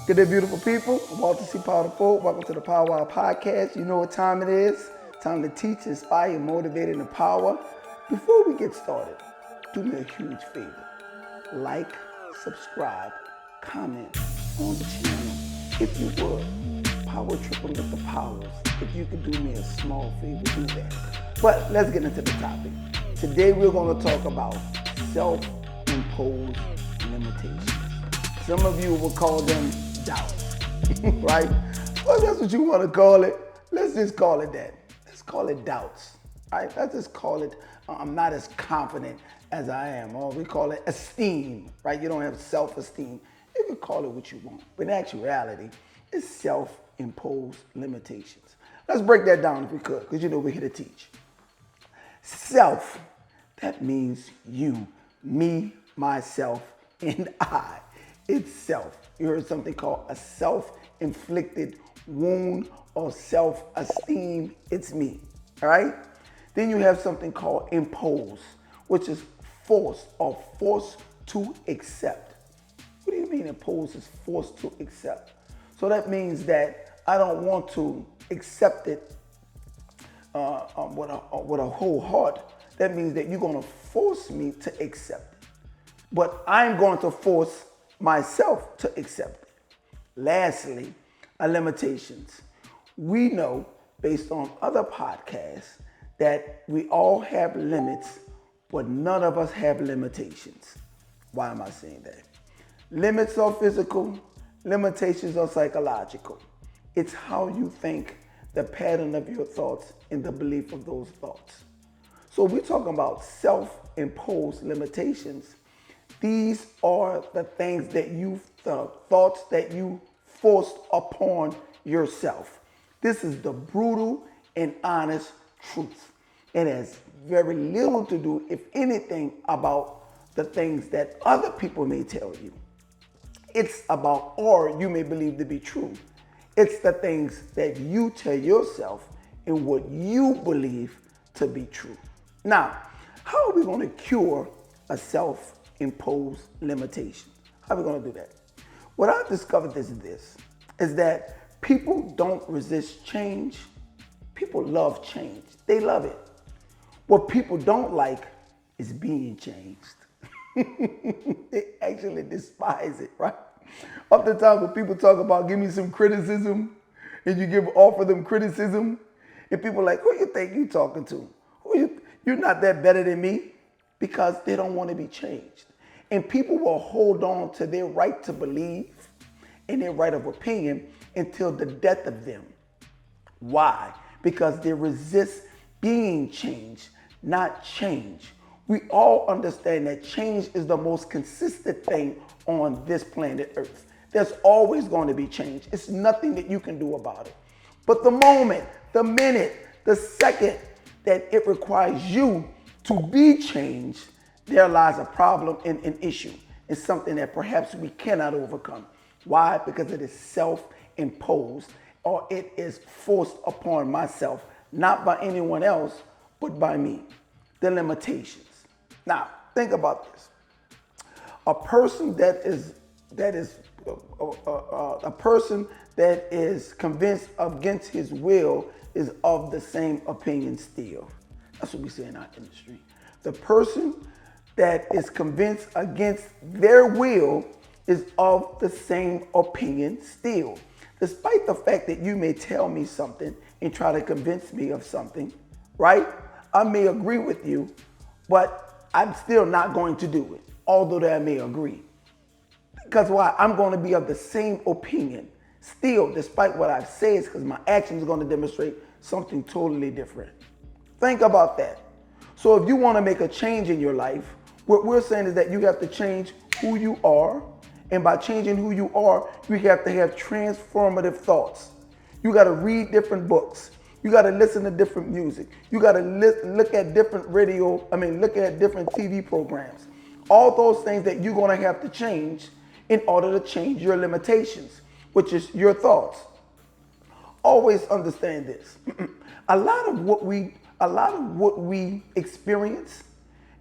Good day, beautiful people. I'm Walter C. Powwow. Welcome to the Powwow podcast. You know what time it is. Time to teach, inspire, motivate, and empower. Before we get started, do me a huge favor. Like, subscribe, comment on the channel. If you would, Powelltrippin with the powers. If you could do me a small favor, do that. But let's get into the topic. Today we're going to talk about self-imposed limitations. Some of you will call them doubts, right? Well, that's what you want to call it. Let's just call it that. Let's call it doubts, right? Let's just call it, I'm not as confident as I am. Or we call it esteem, right? You don't have self-esteem. You can call it what you want. But in actuality, it's self-imposed limitations. Let's break that down if we could, because you know we're here to teach. Self, that means you, me, myself, and I. It's self. You heard something called a self-inflicted wound or self-esteem. It's me, all right? Then you have something called impose, which is force or force to accept. What do you mean impose is force to accept? So that means that I don't want to accept it with a whole heart. That means that you're going to force me to accept it. But I'm going to force myself to accept it. Lastly, limitations. We know, based on other podcasts, that we all have limits, but none of us have limitations. Why am I saying that? Limits are physical, limitations are psychological. It's how you think, the pattern of your thoughts, and the belief of those thoughts. So we're talking about self-imposed limitations. These are the things that thoughts that you forced upon yourself. This is the brutal and honest truth. It has very little to do, if anything, about the things that other people may tell you. It's about, or you may believe to be true. It's the things that you tell yourself and what you believe to be true. Now, how are we going to cure a self-imposed limitation? How are we going to do that? What I've discovered is that people don't resist change. People love change. They love it. What people don't like is being changed. They actually despise it, right? Oftentimes when people talk about give me some criticism and you offer them criticism, and people are like, who you think you talking to? You're not that better than me, because they don't want to be changed. And people will hold on to their right to believe and their right of opinion until the death of them. Why? Because they resist being changed, not change. We all understand that change is the most consistent thing on this planet Earth. There's always going to be change. It's nothing that you can do about it. But the moment, the minute, the second that it requires you to be changed, there lies a problem and an issue. It's something that perhaps we cannot overcome. Why? Because it is self-imposed, or it is forced upon myself, not by anyone else, but by me. The limitations. Now, think about this. A person that is convinced against his will is of the same opinion still. That's what we say in our industry. The person that is convinced against their will is of the same opinion still. Despite the fact that you may tell me something and try to convince me of something, right? I may agree with you, but I'm still not going to do it, although that I may agree. Because why? I'm going to be of the same opinion still, despite what I've said, because my action is going to demonstrate something totally different. Think about that. So if you want to make a change in your life, what we're saying is that you have to change who you are. And by changing who you are, you have to have transformative thoughts. You got to read different books. You got to listen to different music. You got to look at different look at different TV programs. All those things that you're going to have to change in order to change your limitations, which is your thoughts. Always understand this. A lot of what we experience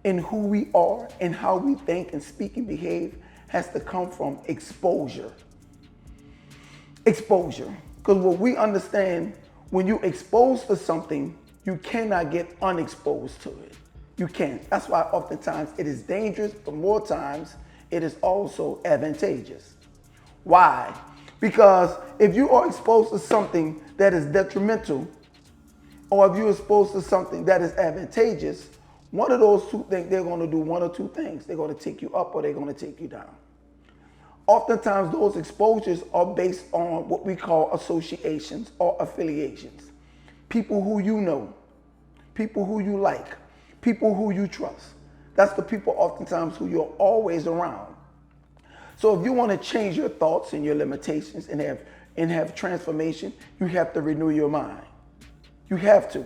in who we are and how we think and speak and behave has to come from exposure. exposure. Because what we understand, when you expose to something, you cannot get unexposed to it. You can't. That's why oftentimes it is dangerous, but more times it is also advantageous. Why? Because if you are exposed to something that is detrimental, or if you're exposed to something that is advantageous, one of those two things, they're going to do one or two things. They're going to take you up or they're going to take you down. Oftentimes, those exposures are based on what we call associations or affiliations. People who you know, people who you like, people who you trust. That's the people oftentimes who you're always around. So if you want to change your thoughts and your limitations and have transformation, you have to renew your mind. You have to.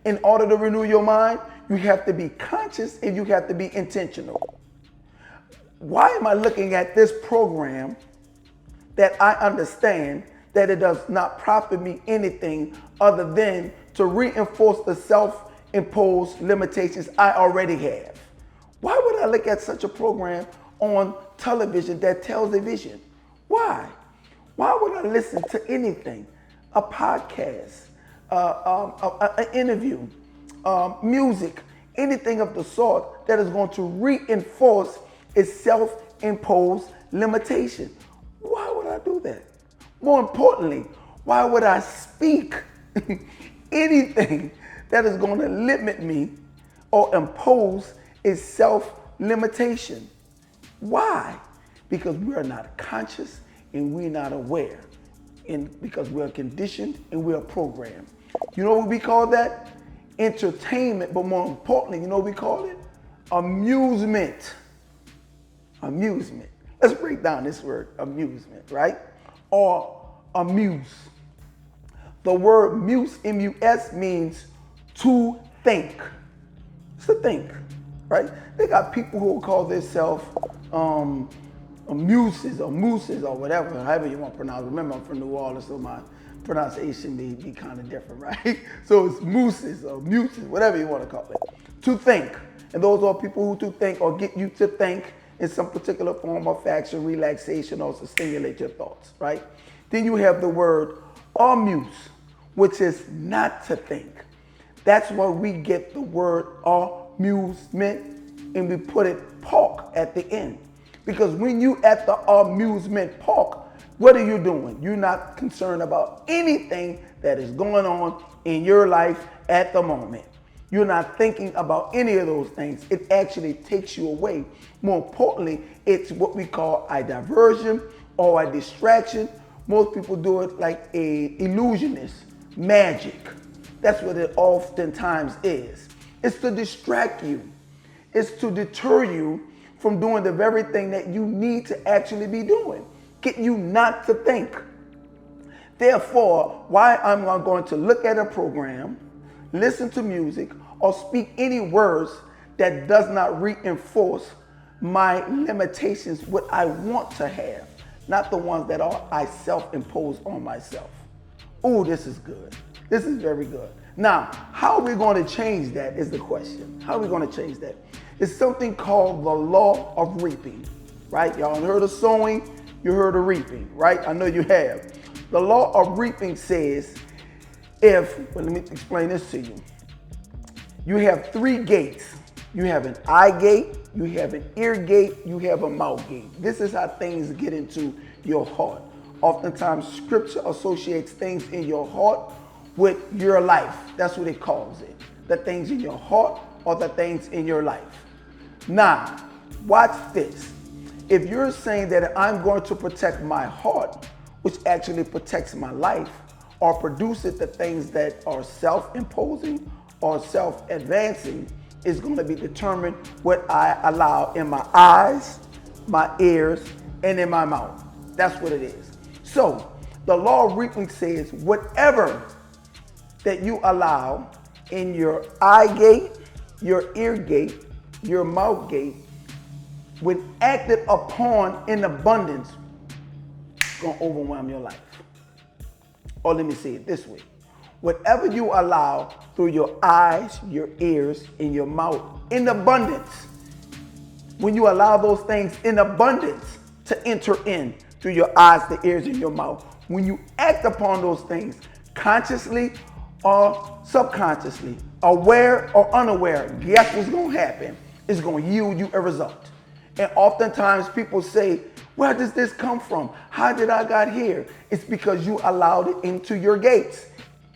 In order to renew your mind, you have to be conscious and you have to be intentional. Why am I looking at this program that I understand that it does not profit me anything other than to reinforce the self-imposed limitations I already have? Why would I look at such a program on television that tells a vision? Why? Why would I listen to anything? A podcast, an interview, music, anything of the sort that is going to reinforce its self-imposed limitation? Why would I do that? More importantly, why would I speak anything that is going to limit me or impose its self-limitation? Why? Because we are not conscious and we're not aware, and because we're conditioned and we're programmed. You know what we call that? Entertainment, but more importantly, you know what we call it? Amusement. Amusement. Let's break down this word, amusement, right? Or amuse. The word muse, M-U-S, means to think. It's to think, right? They got people who will call themselves muses or mooses or whatever, however you want to pronounce it. Remember, I'm from New Orleans, so my pronunciation be kind of different, right? So it's mooses or muses, whatever you want to call it. To think. And those are people who to think or get you to think in some particular form of action, relaxation, or to stimulate your thoughts, right? Then you have the word amuse, which is not to think. That's where we get the word amusement, and we put it park at the end. Because when you at the amusement park, what are you doing? You're not concerned about anything that is going on in your life at the moment. You're not thinking about any of those things. It actually takes you away. More importantly, it's what we call a diversion or a distraction. Most people do it like a illusionist, magic. That's what it oftentimes is. It's to distract you. It's to deter you from doing the very thing that you need to actually be doing. Get you not to think. Therefore, why I'm going to look at a program, listen to music, or speak any words that does not reinforce my limitations, what I want to have, not the ones that I self-impose on myself. Oh, this is good. This is very good. Now, how are we going to change that is the question. How are we going to change that? It's something called the law of reaping, right? Y'all heard of sowing, you heard of reaping, right? I know you have. The law of reaping says let me explain this to you. You have three gates. You have an eye gate, you have an ear gate, you have a mouth gate. This is how things get into your heart. Oftentimes, scripture associates things in your heart with your life. That's what it calls it. The things in your heart or the things in your life. Now, watch this. If you're saying that I'm going to protect my heart, which actually protects my life, or produces the things that are self-imposing or self-advancing, is going to be determined what I allow in my eyes, my ears, and in my mouth. That's what it is. So the law of reaping says whatever that you allow in your eye gate, your ear gate, your mouth gate, when acted upon in abundance, it's going to overwhelm your life. Or let me say it this way. Whatever you allow through your eyes, your ears, and your mouth in abundance, when you allow those things in abundance to enter in through your eyes, the ears, and your mouth, When you act upon those things, consciously or subconsciously, aware or unaware, guess what's going to happen? It's going to yield you a result. And oftentimes people say, where does this come from? How did I got here? It's because you allowed it into your gates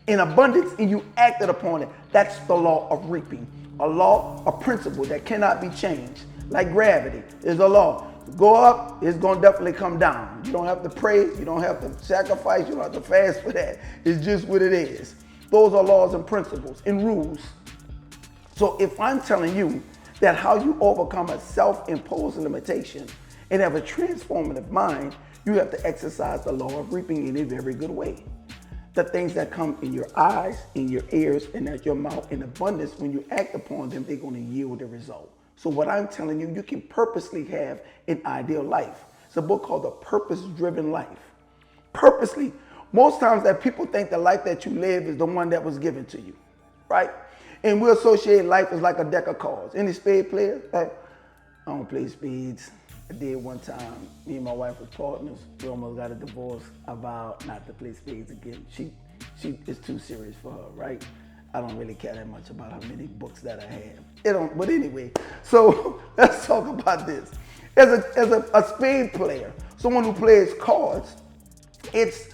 in abundance and you acted upon it. That's the law of reaping. A law, a principle that cannot be changed. Like gravity is a law. Go up, it's going to definitely come down. You don't have to pray. You don't have to sacrifice. You don't have to fast for that. It's just what it is. Those are laws and principles and rules. So if I'm telling you that how you overcome a self-imposed limitation and have a transformative mind, you have to exercise the law of reaping in a very good way. The things that come in your eyes, in your ears, and at your mouth in abundance, when you act upon them, they're going to yield a result. So what I'm telling you, you can purposely have an ideal life. It's a book called The Purpose-Driven Life. Purposely. Most times that people think the life that you live is the one that was given to you, right? And we associate life as like a deck of cards. Any spade player? I don't play spades. I did one time. Me and my wife were partners. We almost got a divorce. I vowed not to play spades again. She is too serious for her, right? I don't really care that much about how many books that I have. But anyway, so let's talk about this. As a spade player, someone who plays cards, it's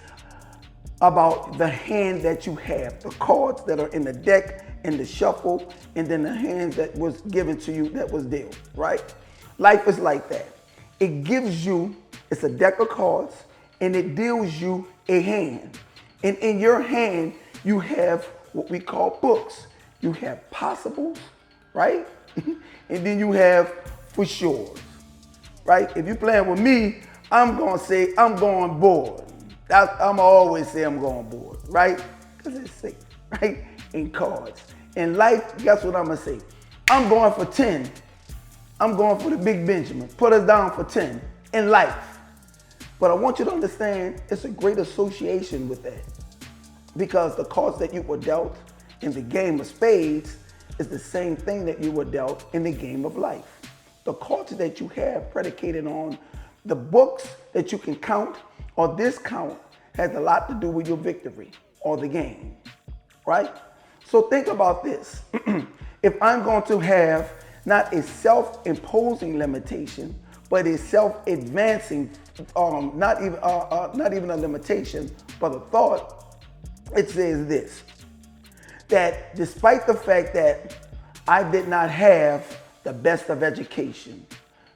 about the hand that you have, the cards that are in the deck and the shuffle, and then the hands that was given to you that was dealt, right? Life is like that. It gives you, it's a deck of cards, and it deals you a hand. And in your hand, you have what we call books. You have possibles, right? And then you have for sure, right? If you're playing with me, I'm going to say, I'm going board. I'm always say I'm going board, right? Because it's safe, right? In cards. In life, guess what I'm going to say? I'm going for 10. I'm going for the big Benjamin. Put us down for 10 in life. But I want you to understand it's a great association with that. Because the cards that you were dealt in the game of spades is the same thing that you were dealt in the game of life. The cards that you have predicated on the books that you can count or discount has a lot to do with your victory or the game, right? So think about this. If I'm going to have not a self-imposing limitation, but a self-advancing, not even a limitation, but a thought, it says this, that despite the fact that I did not have the best of education,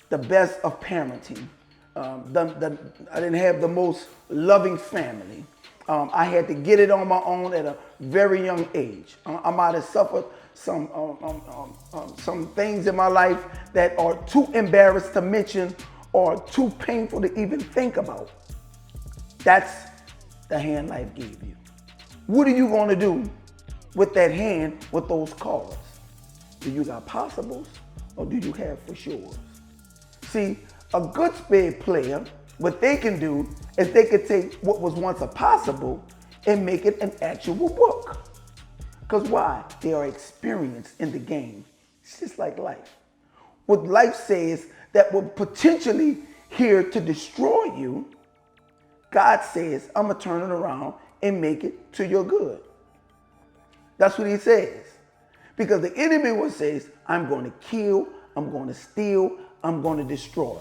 the best of parenting, I didn't have the most loving family. I had to get it on my own at a very young age. I might have suffered some things in my life that are too embarrassed to mention or too painful to even think about. That's the hand life gave you. What are you going to do with that hand with those cards? Do you got possibles or do you have for sures? See, a good spade player, what they can do is they could take what was once a possible and make it an actual book. Because why? They are experienced in the game. It's just like life. What life says that will potentially here to destroy you, God says, I'm going to turn it around and make it to your good. That's what he says. Because the enemy will say, I'm going to kill, I'm going to steal, I'm going to destroy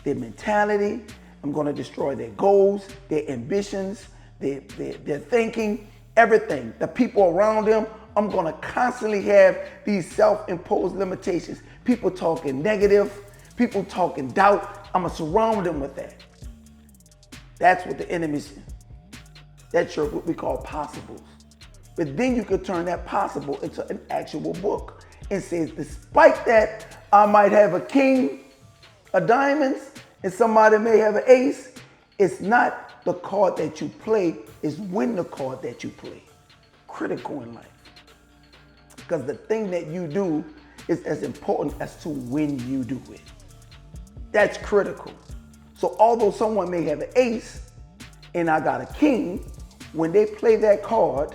their mentality. I'm going to destroy their goals, their ambitions, their thinking, everything. The people around them, I'm going to constantly have these self-imposed limitations. People talking negative, people talking doubt. I'm going to surround them with that. That's what the enemy's, that's what we call possibles. But then you could turn that possible into an actual book and says, despite that, I might have a king of diamonds and somebody may have an ace. It's not the card that you play, it's when the card that you play. Critical in life. Because the thing that you do is as important as to when you do it. That's critical. So although someone may have an ace and I got a king, when they play that card,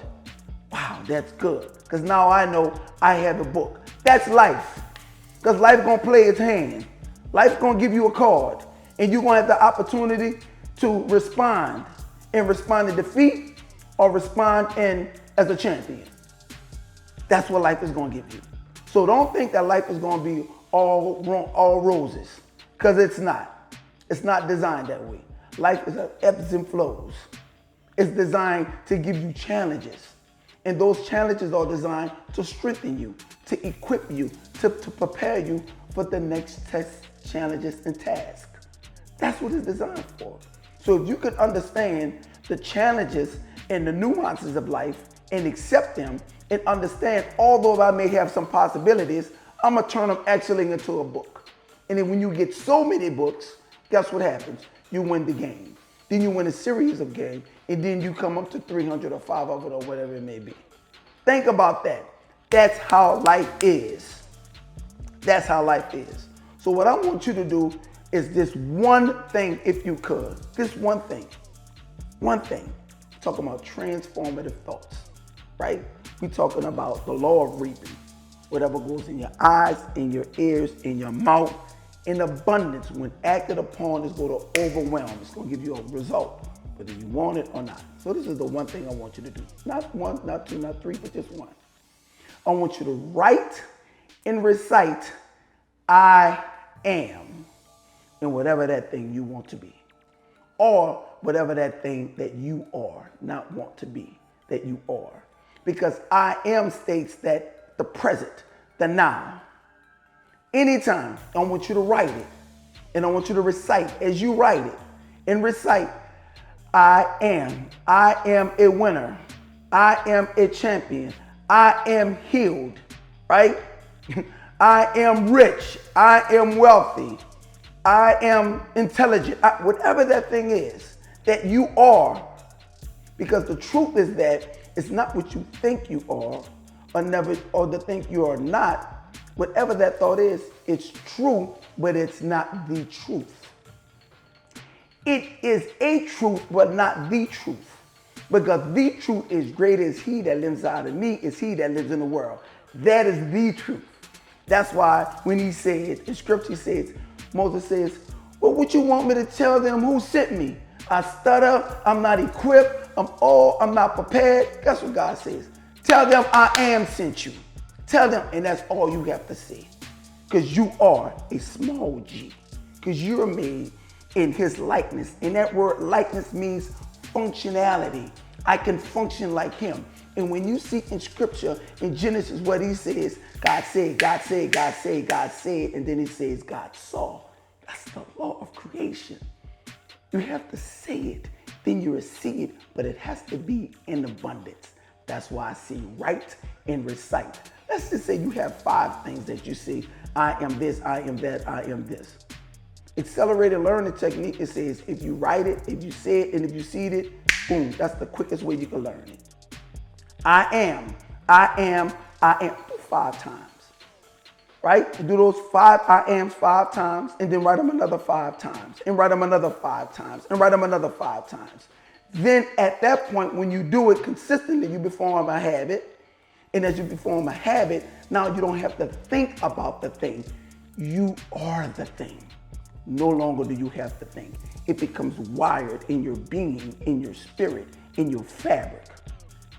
wow, that's good. Because now I know I have a book. That's life. Because life gonna play its hand. Life's gonna give you a card. And you're gonna have the opportunity to respond and respond to defeat, or respond in as a champion. That's what life is going to give you. So don't think that life is going to be all roses, because it's not. It's not designed that way. Life is ebbs and flows. It's designed to give you challenges. And those challenges are designed to strengthen you, to equip you, to prepare you for the next test, challenges, and tasks. That's what it's designed for. So if you can understand the challenges and the nuances of life and accept them and understand, although I may have some possibilities, I'm going to turn them actually into a book. And then when you get so many books, guess what happens? You win the game. Then you win a series of games, and then you come up to 300 or 500 or whatever it may be. Think about that. That's how life is. That's how life is. So what I want you to do is this one thing, if you could. This one thing. One thing. Talking about transformative thoughts, right? We're talking about the law of reaping. Whatever goes in your eyes, in your ears, in your mouth, in abundance, when acted upon, is going to overwhelm. It's going to give you a result, whether you want it or not. So this is the one thing I want you to do. Not one, not two, not three, but just one. I want you to write and recite, I am, in whatever that thing you want to be. Or whatever that thing that you are, not want to be, that you are. Because I am states that the present, the now. Anytime, I want you to write it. And I want you to recite as you write it. And recite, I am a winner. I am a champion. I am healed, right? I am rich. I am wealthy. I am intelligent. Whatever that thing is that you are. Because the truth is that it's not what you think you are or the thing you are not. Whatever that thought is, it's true, but it's not the truth. It is a truth, but not the truth. Because the truth is greater is he that lives out of me, is he that lives in the world. That is the truth. That's why when he says, in scripture says, Moses says, well, what you want me to tell them who sent me? I stutter, I'm not equipped, I'm not prepared. That's what God says. Tell them I am sent you. Tell them, and that's all you have to say. Because you are a small g. Because you're made in his likeness. And that word likeness means functionality. I can function like him. And when you see in scripture, in Genesis, what he says, God said, God said, God said, God said, and then he says, God saw. That's the law of creation. You have to say it, then you receive it, but it has to be in abundance. That's why I say write and recite. Let's just say you have 5 things that you see. I am this, I am that, I am this. Accelerated learning technique, it says if you write it, if you say it, and if you see it, boom, that's the quickest way you can learn it. I am, 5 times. Right? Do those 5 I ams 5 times, and then write them another 5 times, and write them another 5 times, and write them another 5 times. Then at that point, when you do it consistently, you perform a habit. And as you perform a habit, now you don't have to think about the thing. You are the thing. No longer do you have to think. It becomes wired in your being, in your spirit, in your fabric.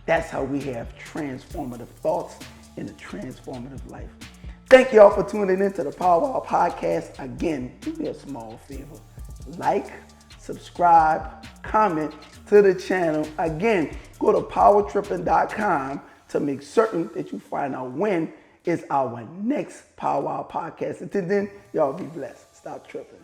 That's how we have transformative thoughts and a transformative life. Thank y'all for tuning in to the Powwow podcast. Again, do me a small favor. Like, subscribe, comment to the channel. Again, go to Powelltrippin.com to make certain that you find out when is our next Powwow podcast. Until then, y'all be blessed. Stop tripping.